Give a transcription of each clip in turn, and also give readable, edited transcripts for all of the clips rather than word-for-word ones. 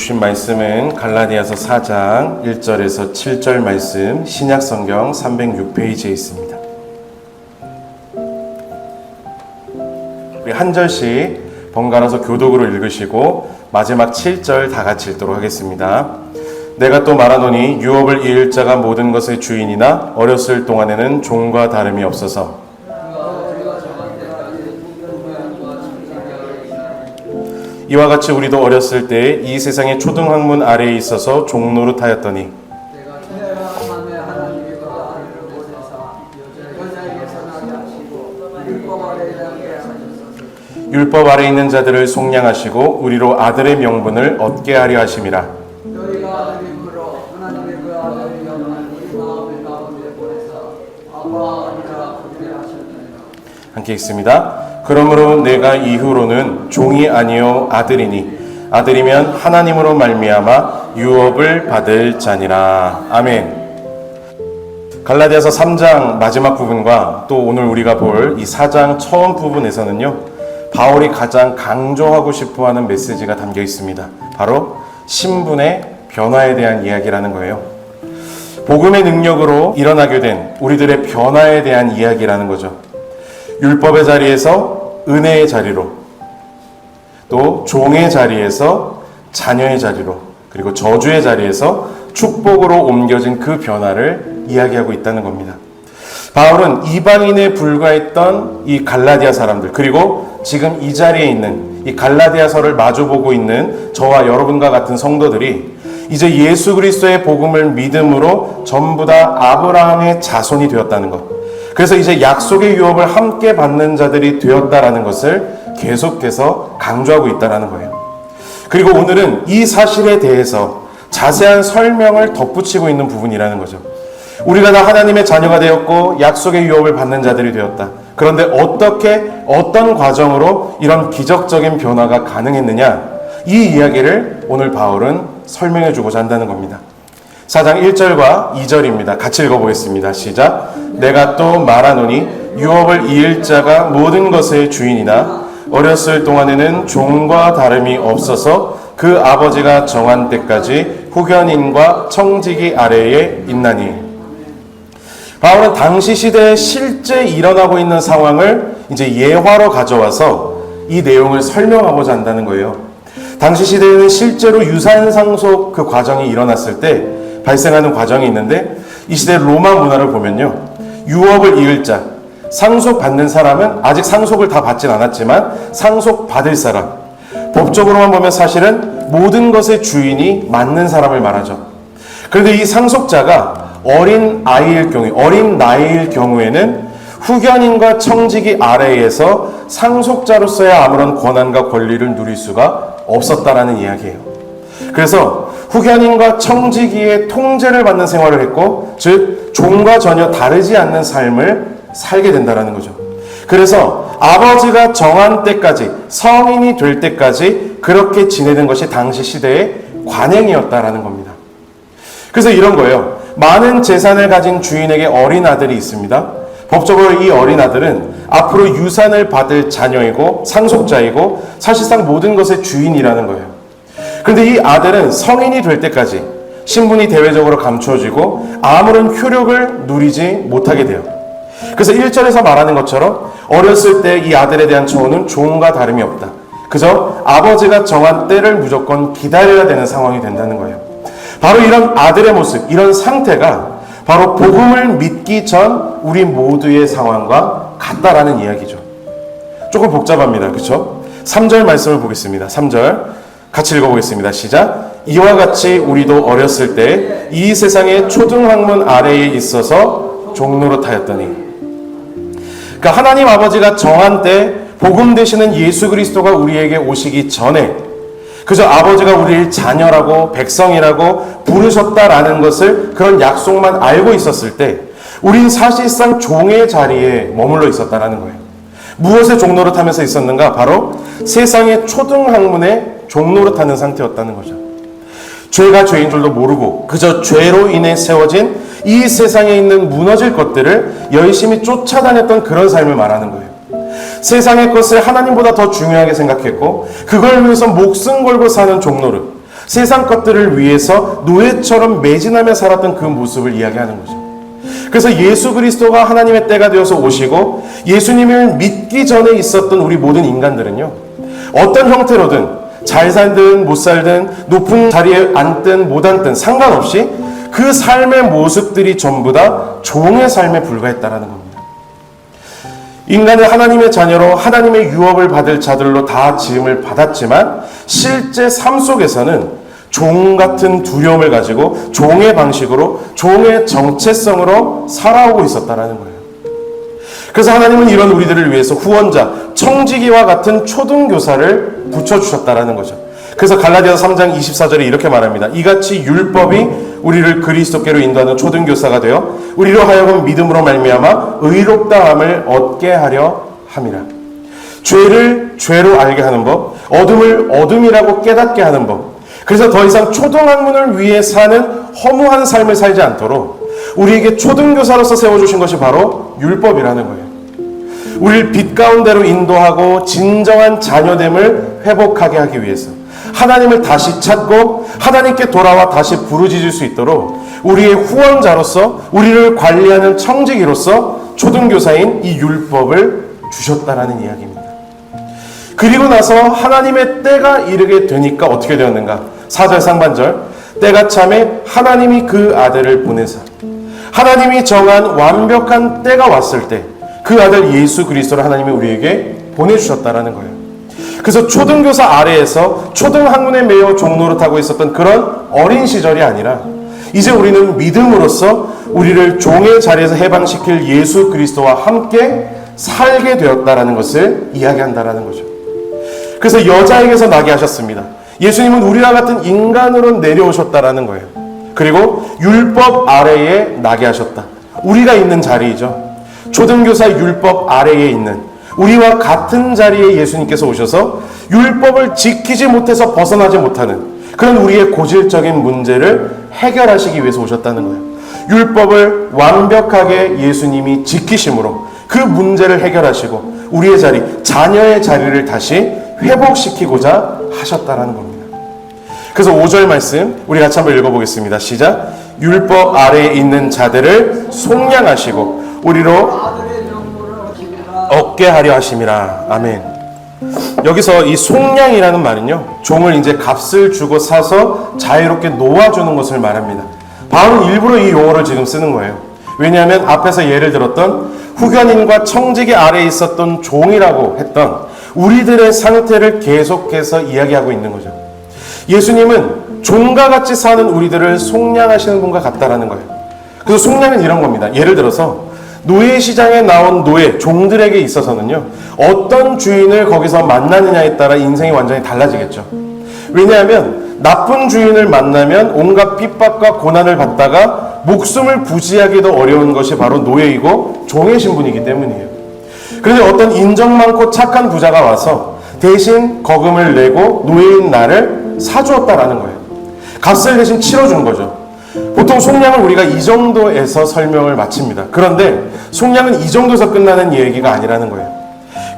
주신 말씀은 갈라디아서 4장 1절에서 7절 말씀, 신약성경 306페이지에 있습니다. 우리 한 절씩 번갈아서 교독으로 읽으시고 마지막 7절 다 같이 읽도록 하겠습니다. 내가 또 말하노니 유업을 이을 자가 모든 것의 주인이나 어렸을 동안에는 종과 다름이 없어서 이와 같이 우리도 어렸을 때 이 세상의 초등학문 아래에 있어서 종노릇하였더니 율법 아래 있는 자들을 속량하시고 우리로 아들의 명분을 얻게 하려 하심이라. 함께 읽습니다. 그러므로 내가 이후로는 종이 아니요 아들이니 아들이면 하나님으로 말미암아 유업을 받을 자니라. 아멘. 갈라디아서 3장 마지막 부분과 또 오늘 우리가 볼 이 4장 처음 부분에서는요, 바울이 가장 강조하고 싶어하는 메시지가 담겨 있습니다. 바로 신분의 변화에 대한 이야기라는 거예요. 복음의 능력으로 일어나게 된 우리들의 변화에 대한 이야기라는 거죠. 율법의 자리에서 은혜의 자리로, 또 종의 자리에서 자녀의 자리로, 그리고 저주의 자리에서 축복으로 옮겨진 그 변화를 이야기하고 있다는 겁니다. 바울은 이방인에 불과했던 이 갈라디아 사람들, 그리고 지금 이 자리에 있는 이 갈라디아서를 마주보고 있는 저와 여러분과 같은 성도들이 이제 예수 그리스도의 복음을 믿음으로 전부 다 아브라함의 자손이 되었다는 것, 그래서 이제 약속의 유업을 함께 받는 자들이 되었다라는 것을 계속해서 강조하고 있다는 거예요. 그리고 오늘은 이 사실에 대해서 자세한 설명을 덧붙이고 있는 부분이라는 거죠. 우리가 다 하나님의 자녀가 되었고 약속의 유업을 받는 자들이 되었다. 그런데 어떤 과정으로 이런 기적적인 변화가 가능했느냐, 이 이야기를 오늘 바울은 설명해 주고자 한다는 겁니다. 4장 1절과 2절입니다. 같이 읽어보겠습니다. 시작. 내가 또 말하노니 유업을 이을 자가 모든 것의 주인이나 어렸을 동안에는 종과 다름이 없어서 그 아버지가 정한 때까지 후견인과 청지기 아래에 있나니. 바울은 당시 시대에 실제 일어나고 있는 상황을 이제 예화로 가져와서 이 내용을 설명하고자 한다는 거예요. 당시 시대에는 실제로 유산 상속 그 과정이 일어났을 때 발생하는 과정이 있는데, 이 시대 로마 문화를 보면요, 유업을 이을 자, 상속받는 사람은 아직 상속을 다 받진 않았지만 상속받을 사람, 법적으로만 보면 사실은 모든 것의 주인이 맞는 사람을 말하죠. 그런데 이 상속자가 어린 나이일 경우에는 후견인과 청지기 아래에서 상속자로서의 아무런 권한과 권리를 누릴 수가 없었다라는 이야기예요. 그래서 후견인과 청지기의 통제를 받는 생활을 했고, 즉 종과 전혀 다르지 않는 삶을 살게 된다는 거죠. 그래서 아버지가 정한 때까지, 성인이 될 때까지 그렇게 지내는 것이 당시 시대의 관행이었다라는 겁니다. 그래서 이런 거예요. 많은 재산을 가진 주인에게 어린 아들이 있습니다. 법적으로 이 어린 아들은 앞으로 유산을 받을 자녀이고 상속자이고 사실상 모든 것의 주인이라는 거예요. 그런데 이 아들은 성인이 될 때까지 신분이 대외적으로 감추어지고 아무런 효력을 누리지 못하게 돼요. 그래서 1절에서 말하는 것처럼 어렸을 때 이 아들에 대한 처우는 종과 다름이 없다. 그저 아버지가 정한 때를 무조건 기다려야 되는 상황이 된다는 거예요. 바로 이런 아들의 모습, 이런 상태가 바로 복음을 믿기 전 우리 모두의 상황과 같다라는 이야기죠. 조금 복잡합니다. 그렇죠? 3절 말씀을 보겠습니다. 3절 같이 읽어보겠습니다. 시작. 이와 같이 우리도 어렸을 때 이 세상의 초등학문 아래에 있어서 종노릇하였더니. 그러니까 하나님 아버지가 정한 때 복음 되시는 예수 그리스도가 우리에게 오시기 전에 그저 아버지가 우리를 자녀라고 백성이라고 부르셨다라는 것을, 그런 약속만 알고 있었을 때 우린 사실상 종의 자리에 머물러 있었다라는 거예요. 무엇에 종노릇하면서 있었는가? 바로 세상의 초등학문에 종노릇하는 상태였다는 거죠. 죄가 죄인 줄도 모르고 그저 죄로 인해 세워진 이 세상에 있는 무너질 것들을 열심히 쫓아다녔던 그런 삶을 말하는 거예요. 세상의 것을 하나님보다 더 중요하게 생각했고 그걸 위해서 목숨 걸고 사는 종노릇, 세상 것들을 위해서 노예처럼 매진하며 살았던 그 모습을 이야기하는 거죠. 그래서 예수 그리스도가 하나님의 때가 되어서 오시고 예수님을 믿기 전에 있었던 우리 모든 인간들은요, 어떤 형태로든 잘 살든 못 살든 높은 자리에 앉든 못 앉든 상관없이 그 삶의 모습들이 전부 다 종의 삶에 불과했다라는 겁니다. 인간은 하나님의 자녀로 하나님의 유업을 받을 자들로 다 지음을 받았지만 실제 삶 속에서는 종 같은 두려움을 가지고 종의 방식으로 종의 정체성으로 살아오고 있었다라는 거예요. 그래서 하나님은 이런 우리들을 위해서 후원자, 청지기와 같은 초등교사를 붙여주셨다라는 거죠. 그래서 갈라디아서 3장 24절에 이렇게 말합니다. 이같이 율법이 우리를 그리스도께로 인도하는 초등교사가 되어 우리로 하여금 믿음으로 말미암아 의롭다함을 얻게 하려 함이라. 죄를 죄로 알게 하는 법, 어둠을 어둠이라고 깨닫게 하는 법. 그래서 더 이상 초등학문을 위해 사는 허무한 삶을 살지 않도록 우리에게 초등교사로서 세워주신 것이 바로 율법이라는 거예요. 우리를 빛 가운데로 인도하고 진정한 자녀됨을 회복하게 하기 위해서 하나님을 다시 찾고 하나님께 돌아와 다시 부르짖을 수 있도록 우리의 후원자로서 우리를 관리하는 청지기로서 초등교사인 이 율법을 주셨다라는 이야기입니다. 그리고 나서 하나님의 때가 이르게 되니까 어떻게 되었는가? 4절 상반절, 때가 참에 하나님이 그 아들을 보내사 하나님이 정한 완벽한 때가 왔을 때 그 아들 예수 그리스도를 하나님이 우리에게 보내주셨다라는 거예요. 그래서 초등교사 아래에서 초등학문에 매여 종노릇하고 있었던 그런 어린 시절이 아니라 이제 우리는 믿음으로써 우리를 종의 자리에서 해방시킬 예수 그리스도와 함께 살게 되었다라는 것을 이야기한다라는 거죠. 그래서 여자에게서 나게 하셨습니다. 예수님은 우리와 같은 인간으로 내려오셨다라는 거예요. 그리고 율법 아래에 나게 하셨다. 우리가 있는 자리이죠. 초등교사 율법 아래에 있는 우리와 같은 자리에 예수님께서 오셔서 율법을 지키지 못해서 벗어나지 못하는 그런 우리의 고질적인 문제를 해결하시기 위해서 오셨다는 거예요. 율법을 완벽하게 예수님이 지키심으로 그 문제를 해결하시고 우리의 자리, 자녀의 자리를 다시 회복시키고자 하셨다라는 겁니다. 그래서 5절 말씀 우리 같이 한번 읽어보겠습니다. 시작. 율법 아래에 있는 자들을 속량하시고 우리로 얻게 하려 하심이라. 아멘. 여기서 이 속량이라는 말은요, 종을 이제 값을 주고 사서 자유롭게 놓아주는 것을 말합니다. 바울은 일부러 이 용어를 지금 쓰는 거예요. 왜냐하면 앞에서 예를 들었던 후견인과 청지기 아래에 있었던 종이라고 했던 우리들의 상태를 계속해서 이야기하고 있는 거죠. 예수님은 종과 같이 사는 우리들을 속량하시는 분과 같다라는 거예요. 그래서 속량은 이런 겁니다. 예를 들어서 노예 시장에 나온 노예, 종들에게 있어서는요, 어떤 주인을 거기서 만나느냐에 따라 인생이 완전히 달라지겠죠. 왜냐하면 나쁜 주인을 만나면 온갖 핍박과 고난을 받다가 목숨을 부지하기도 어려운 것이 바로 노예이고 종의 신분이기 때문이에요. 그런데 어떤 인정 많고 착한 부자가 와서 대신 거금을 내고 노예인 나를 사주었다라는 거예요. 값을 대신 치러준 거죠. 보통 속량을 우리가 이 정도에서 설명을 마칩니다. 그런데 속량은 이 정도에서 끝나는 얘기가 아니라는 거예요.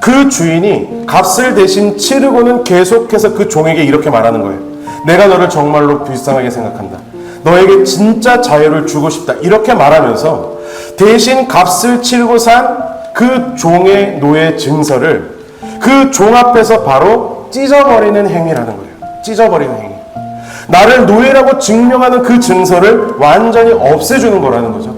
그 주인이 값을 대신 치르고는 계속해서 그 종에게 이렇게 말하는 거예요. 내가 너를 정말로 불쌍하게 생각한다. 너에게 진짜 자유를 주고 싶다. 이렇게 말하면서 대신 값을 치르고 산 그 종의 노예 증서를 그 종 앞에서 바로 찢어버리는 행위라는 거예요. 찢어버리는 행위. 나를 노예라고 증명하는 그 증서를 완전히 없애주는 거라는 거죠.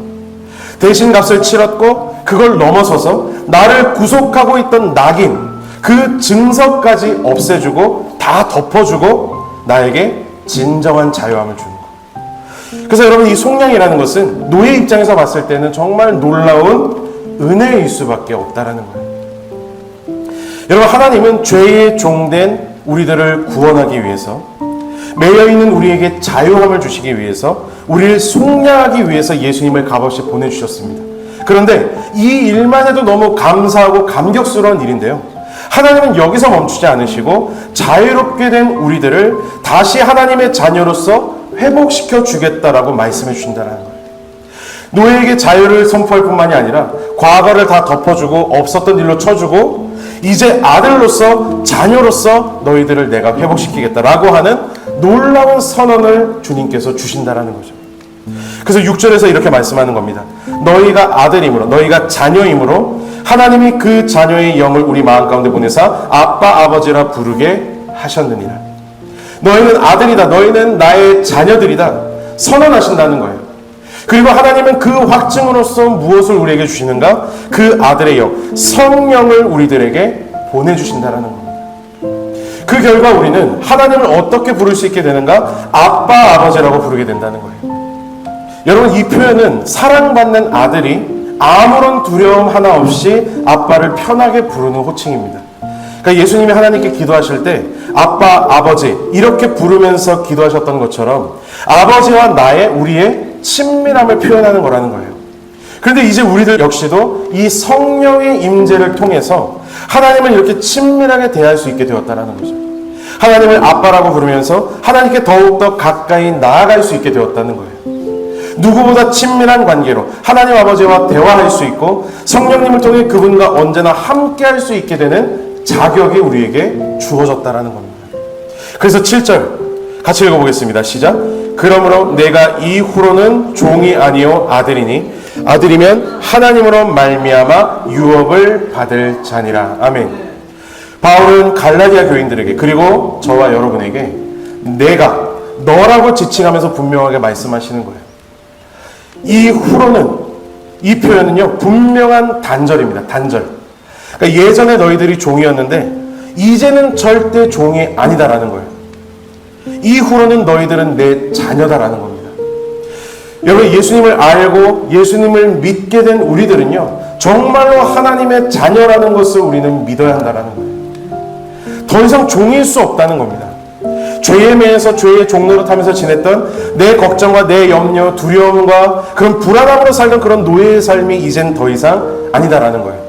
대신 값을 치렀고 그걸 넘어서서 나를 구속하고 있던 낙인, 그 증서까지 없애주고 다 덮어주고 나에게 진정한 자유함을 주는 거예요. 그래서 여러분, 이 속량이라는 것은 노예 입장에서 봤을 때는 정말 놀라운 은혜일 수밖에 없다라는 거예요. 여러분, 하나님은 죄의 종된 우리들을 구원하기 위해서, 매여있는 우리에게 자유함을 주시기 위해서, 우리를 속량하기 위해서 예수님을 값없이 보내주셨습니다. 그런데 이 일만 해도 너무 감사하고 감격스러운 일인데요, 하나님은 여기서 멈추지 않으시고 자유롭게 된 우리들을 다시 하나님의 자녀로서 회복시켜 주겠다라고 말씀해 주신다는 거예요. 노예에게 자유를 선포할 뿐만이 아니라 과거를 다 덮어주고 없었던 일로 쳐주고 이제 아들로서 자녀로서 너희들을 내가 회복시키겠다라고 하는 놀라운 선언을 주님께서 주신다라는 거죠. 그래서 6절에서 이렇게 말씀하는 겁니다. 너희가 아들이므로, 너희가 자녀이므로 하나님이 그 자녀의 영을 우리 마음 가운데 보내사 아빠 아버지라 부르게 하셨느니라. 너희는 아들이다, 너희는 나의 자녀들이다 선언하신다는 거예요. 그리고 하나님은 그 확증으로서 무엇을 우리에게 주시는가? 그 아들의 영, 성령을 우리들에게 보내주신다라는 겁니다. 그 결과 우리는 하나님을 어떻게 부를 수 있게 되는가? 아빠 아버지라고 부르게 된다는 거예요. 여러분, 이 표현은 사랑받는 아들이 아무런 두려움 하나 없이 아빠를 편하게 부르는 호칭입니다. 그러니까 예수님이 하나님께 기도하실 때 아빠, 아버지 이렇게 부르면서 기도하셨던 것처럼 아버지와 우리의 친밀함을 표현하는 거라는 거예요. 그런데 이제 우리들 역시도 이 성령의 임재를 통해서 하나님을 이렇게 친밀하게 대할 수 있게 되었다는 거죠. 하나님을 아빠라고 부르면서 하나님께 더욱더 가까이 나아갈 수 있게 되었다는 거예요. 누구보다 친밀한 관계로 하나님 아버지와 대화할 수 있고 성령님을 통해 그분과 언제나 함께 할 수 있게 되는 자격이 우리에게 주어졌다라는 겁니다. 그래서 7절 같이 읽어보겠습니다. 시작. 그러므로 내가 이후로는 종이 아니요 아들이니 아들이면 하나님으로 말미암아 유업을 받을 자니라. 아멘. 바울은 갈라디아 교인들에게 그리고 저와 여러분에게 내가 너라고 지칭하면서 분명하게 말씀하시는 거예요. 이후로는, 이 표현은요 분명한 단절입니다. 단절. 그러니까 예전에 너희들이 종이었는데 이제는 절대 종이 아니다라는 거예요. 이후로는 너희들은 내 자녀다라는 겁니다. 여러분, 예수님을 알고 예수님을 믿게 된 우리들은요 정말로 하나님의 자녀라는 것을 우리는 믿어야 한다라는 거예요. 더 이상 종일 수 없다는 겁니다. 죄의 매에서 죄의 종로로 타면서 지냈던 내 걱정과 내 염려, 두려움과 그런 불안함으로 살던 그런 노예의 삶이 이젠 더 이상 아니다라는 거예요.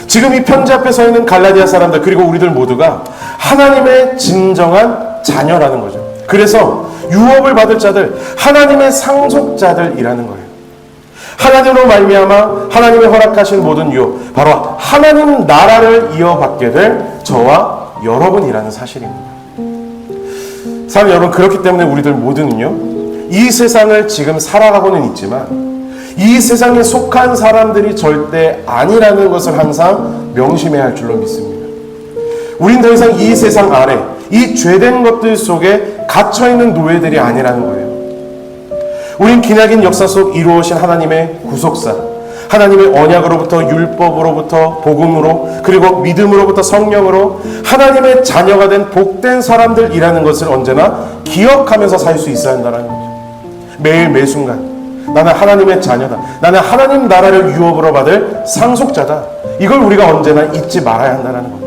지금 이 편지 앞에 서 있는 갈라디아 사람들 그리고 우리들 모두가 하나님의 진정한 자녀라는 거죠. 그래서 유업을 받을 자들, 하나님의 상속자들이라는 거예요. 하나님으로 말미암아 하나님의 허락하신 모든 유업, 바로 하나님 나라를 이어받게 될 저와 여러분이라는 사실입니다. 사람 여러분, 그렇기 때문에 우리들 모두는요 이 세상을 지금 살아가고는 있지만 이 세상에 속한 사람들이 절대 아니라는 것을 항상 명심해야 할 줄로 믿습니다. 우린 더 이상 이 세상 아래 이 죄된 것들 속에 갇혀있는 노예들이 아니라는 거예요. 우린 기나긴 역사 속 이루어진 하나님의 구속사, 하나님의 언약으로부터 율법으로부터 복음으로 그리고 믿음으로부터 성령으로 하나님의 자녀가 된 복된 사람들이라는 것을 언제나 기억하면서 살 수 있어야 한다는 거죠. 매일 매순간 나는 하나님의 자녀다, 나는 하나님 나라를 유업으로 받을 상속자다, 이걸 우리가 언제나 잊지 말아야 한다는 겁니다.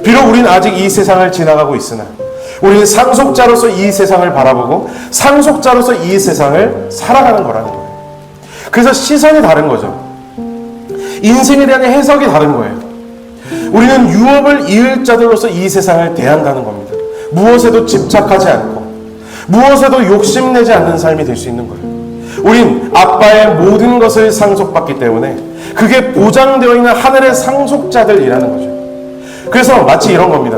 비록 우리는 아직 이 세상을 지나가고 있으나 우리는 상속자로서 이 세상을 바라보고 상속자로서 이 세상을 살아가는 거라는 거예요. 그래서 시선이 다른 거죠. 인생에 대한 해석이 다른 거예요. 우리는 유업을 이을 자들로서 이 세상을 대한다는 겁니다. 무엇에도 집착하지 않고 무엇에도 욕심내지 않는 삶이 될 수 있는 거예요. 우린 아빠의 모든 것을 상속받기 때문에 그게 보장되어 있는 하늘의 상속자들이라는 거죠. 그래서 마치 이런 겁니다.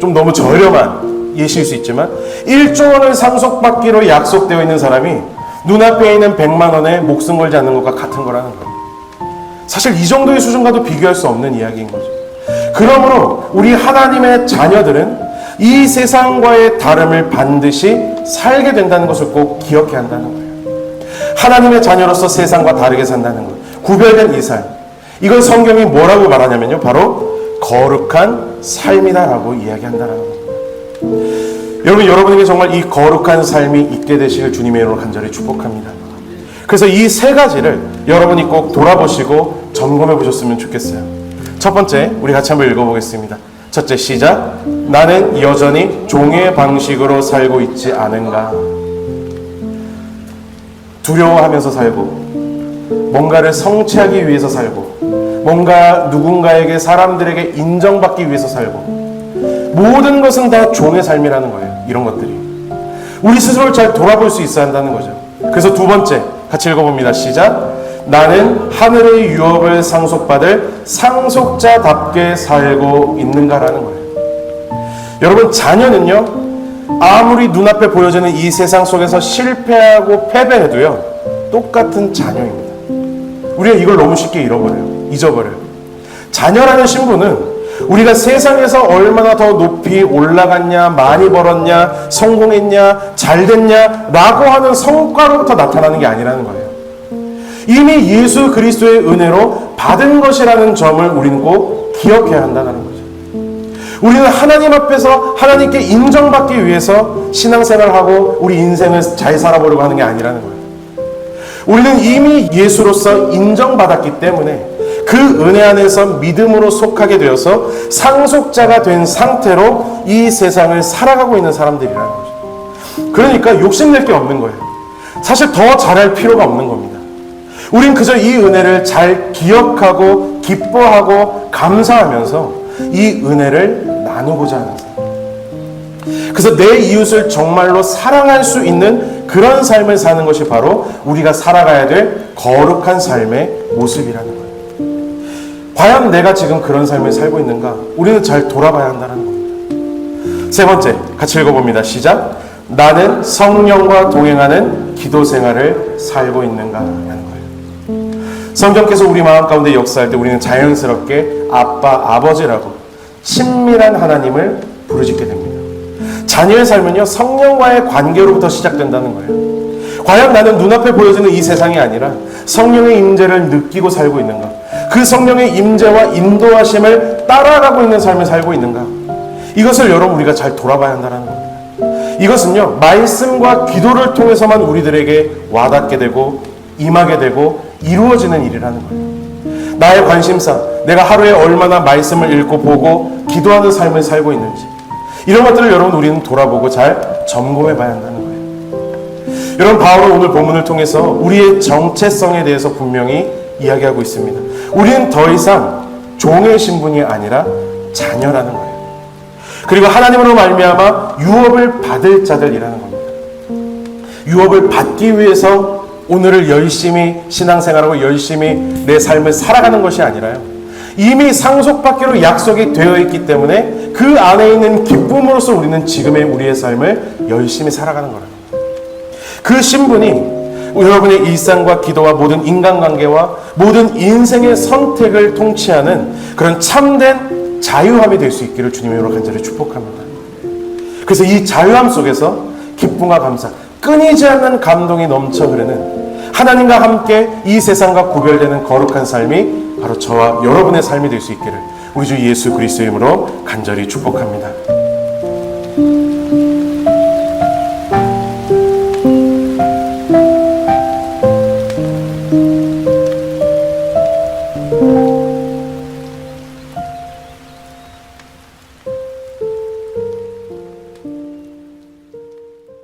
좀 너무 저렴한 예시일 수 있지만 1조 원을 상속받기로 약속되어 있는 사람이 눈앞에 있는 100만 원에 목숨 걸지 않는 것과 같은 거라는 거예요. 사실 이 정도의 수준과도 비교할 수 없는 이야기인 거죠. 그러므로 우리 하나님의 자녀들은 이 세상과의 다름을 반드시 살게 된다는 것을 꼭 기억해야 한다는 거예요. 하나님의 자녀로서 세상과 다르게 산다는 것, 구별된 이 삶, 이걸 성경이 뭐라고 말하냐면요 바로 거룩한 삶이다라고 이야기한다는 겁니다. 여러분에게 정말 이 거룩한 삶이 있게 되시길 주님의 이름으로 간절히 축복합니다. 그래서 이 세 가지를 여러분이 꼭 돌아보시고 점검해 보셨으면 좋겠어요. 첫 번째, 우리 같이 한번 읽어보겠습니다. 첫째, 시작. 나는 여전히 종의 방식으로 살고 있지 않은가. 두려워하면서 살고 뭔가를 성취하기 위해서 살고 뭔가 누군가에게 사람들에게 인정받기 위해서 살고 모든 것은 다 종의 삶이라는 거예요. 이런 것들이 우리 스스로를 잘 돌아볼 수 있어야 한다는 거죠. 그래서 두 번째 같이 읽어봅니다. 시작. 나는 하늘의 유업을 상속받을 상속자답게 살고 있는가라는 거예요. 여러분, 자녀는요 아무리 눈앞에 보여지는 이 세상 속에서 실패하고 패배해도요, 똑같은 자녀입니다. 우리가 이걸 너무 쉽게 잊어버려요. 자녀라는 신분은 우리가 세상에서 얼마나 더 높이 올라갔냐, 많이 벌었냐, 성공했냐, 잘됐냐 라고 하는 성과로부터 나타나는 게 아니라는 거예요. 이미 예수 그리스도의 은혜로 받은 것이라는 점을 우리는 꼭 기억해야 한다는 거죠. 우리는 하나님 앞에서 하나님께 인정받기 위해서 신앙생활하고 우리 인생을 잘 살아보려고 하는 게 아니라는 거예요. 우리는 이미 예수로서 인정받았기 때문에 그 은혜 안에서 믿음으로 속하게 되어서 상속자가 된 상태로 이 세상을 살아가고 있는 사람들이라는 거죠. 그러니까 욕심낼 게 없는 거예요. 사실 더 잘할 필요가 없는 겁니다. 우린 그저 이 은혜를 잘 기억하고 기뻐하고 감사하면서 이 은혜를 나누고자 하는 사람. 그래서 내 이웃을 정말로 사랑할 수 있는 그런 삶을 사는 것이 바로 우리가 살아가야 될 거룩한 삶의 모습이라는 거예요. 과연 내가 지금 그런 삶을 살고 있는가? 우리는 잘 돌아봐야 한다는 겁니다. 세 번째, 같이 읽어봅니다. 시작. 나는 성령과 동행하는 기도 생활을 살고 있는가? 라는 거예요. 성경께서 우리 마음 가운데 역사할 때 우리는 자연스럽게 아빠, 아버지라고 친밀한 하나님을 부르짖게 됩니다. 자녀의 삶은요, 성령과의 관계로부터 시작된다는 거예요. 과연 나는 눈앞에 보여지는 이 세상이 아니라 성령의 임재를 느끼고 살고 있는가? 그 성령의 임재와 인도하심을 따라가고 있는 삶을 살고 있는가? 이것을 여러분 우리가 잘 돌아봐야 한다는 겁니다. 이것은요, 말씀과 기도를 통해서만 우리들에게 와닿게 되고 임하게 되고 이루어지는 일이라는 거예요. 나의 관심사, 내가 하루에 얼마나 말씀을 읽고 보고 기도하는 삶을 살고 있는지, 이런 것들을 여러분 우리는 돌아보고 잘 점검해 봐야 한다는 거예요. 여러분, 바울은 오늘 본문을 통해서 우리의 정체성에 대해서 분명히 이야기하고 있습니다. 우리는 더 이상 종의 신분이 아니라 자녀라는 거예요. 그리고 하나님으로 말미암아 유업을 받을 자들이라는 겁니다. 유업을 받기 위해서 오늘을 열심히 신앙생활하고 열심히 내 삶을 살아가는 것이 아니라요, 이미 상속받기로 약속이 되어 있기 때문에 그 안에 있는 기쁨으로써 우리는 지금의 우리의 삶을 열심히 살아가는 거라는 거예요. 그 신분이 여러분의 일상과 기도와 모든 인간관계와 모든 인생의 선택을 통치하는 그런 참된 자유함이 될 수 있기를 주님으로 간절히 축복합니다. 그래서 이 자유함 속에서 기쁨과 감사, 끊이지 않는 감동이 넘쳐 흐르는 하나님과 함께 이 세상과 구별되는 거룩한 삶이 바로 저와 여러분의 삶이 될 수 있기를 우리 주 예수 그리스도의 이름으로 간절히 축복합니다.